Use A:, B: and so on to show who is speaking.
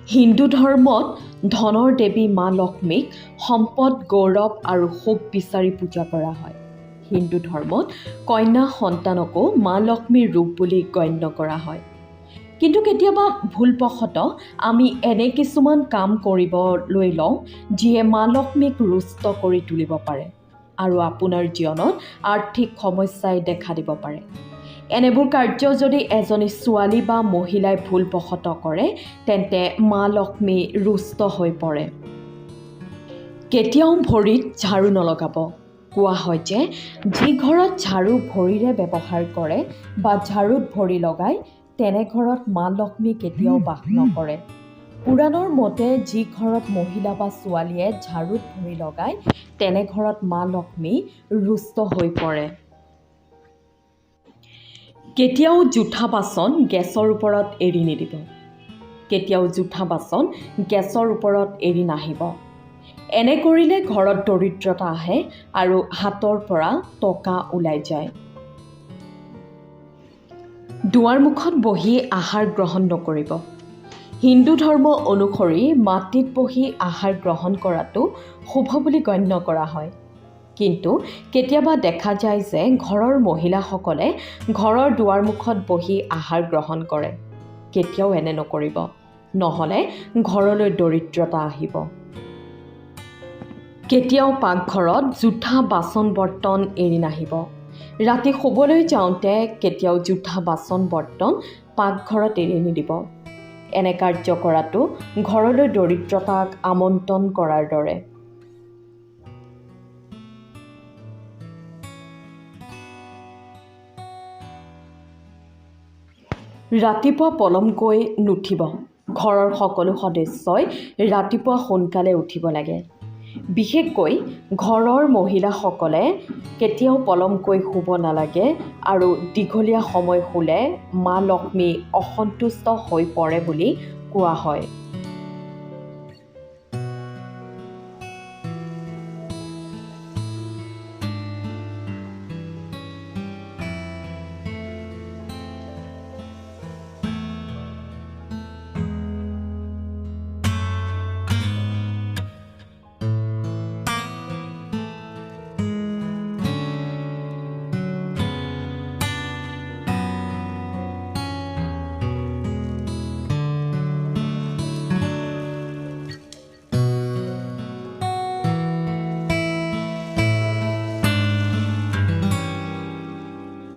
A: হিন্দু ধৰ্মত ধনৰ দেৱী মা লক্ষ্মীক সম্পদ, গৌৰৱ আৰু সুখ বিচাৰি পূজা কৰা হয়। হিন্দু ধৰ্মত কন্যা সন্তানকো মা লক্ষ্মীৰ ৰূপ বুলি গণ্য কৰা হয়। কিন্তু কেতিয়াবা ভুলবশতঃ আমি এনে কিছুমান কাম কৰিবলৈ লওঁ যিয়ে মা লক্ষ্মীক ৰুষ্ট কৰি তুলিব পাৰে আৰু আপোনাৰ জীৱনত আৰ্থিক সমস্যাই দেখা দিব পাৰে। এনেবোৰ কাৰ্য যদি এজনী ছোৱালী বা মহিলাই ভুলবশতঃ কৰে তেন্তে মা লক্ষ্মী ৰুষ্ট হৈ পৰে। কেতিয়াও ভৰিত ঝাৰু নলগাব। কোৱা হয় যে যি ঘৰত ঝাৰু ভৰিৰে ব্যৱহাৰ কৰে বা ঝাৰুত ভৰি লগায় তেনে ঘৰত মা লক্ষ্মী কেতিয়াও বাস নকৰে। পুৰাণৰ মতে যি ঘৰত মহিলা বা ছোৱালীয়ে ঝাৰুত ভৰি লগায় তেনে ঘৰত মা লক্ষ্মী ৰুষ্ট হৈ পৰে। কেতিয়াও জোঠা বাচন গেছৰ ওপৰত এৰি নিদিব। কেতিয়াও জোঠা বাচন গেছৰ ওপৰত এৰি নাহিব। এনে কৰিলে ঘৰত দৰিদ্ৰতা আহে আৰু হাতৰ পৰা টকা ওলাই যায়। দুৱাৰ মুখত বহি আহাৰ গ্ৰহণ নকৰিব। হিন্দু ধৰ্ম অনুসৰি মাটিত বহি আহাৰ গ্ৰহণ কৰাটো শুভ বুলি গণ্য কৰা হয়। কিন্তু কেতিয়াবা দেখা যায় যে ঘৰৰ মহিলাসকলে ঘৰৰ দুৱাৰমুখত বহি আহাৰ গ্ৰহণ কৰে। কেতিয়াও এনে নকৰিব, নহ'লে ঘৰলৈ দৰিদ্ৰতা আহিব। কেতিয়াও পাকঘৰত জোঠা বাচন বৰ্তন এৰি নাহিব। ৰাতি শুবলৈ যাওঁতে কেতিয়াও জোঠা বাচন বৰ্তন পাকঘৰত এৰি নিদিব। এনে কাৰ্য কৰাটো ঘৰলৈ দৰিদ্ৰতাক আমন্ত্ৰণ কৰাৰ দৰে। ৰাতিপুৱা পলমকৈ নুঠিব। ঘৰৰ সকলো সদস্যই ৰাতিপুৱা সোনকালে উঠিব লাগে। বিশেষকৈ ঘৰৰ মহিলাসকলে কেতিয়াও পলমকৈ শুব নালাগে আৰু দীঘলীয়া সময় শুলে মা লক্ষ্মী অসন্তুষ্ট হৈ পৰে বুলি কোৱা হয়।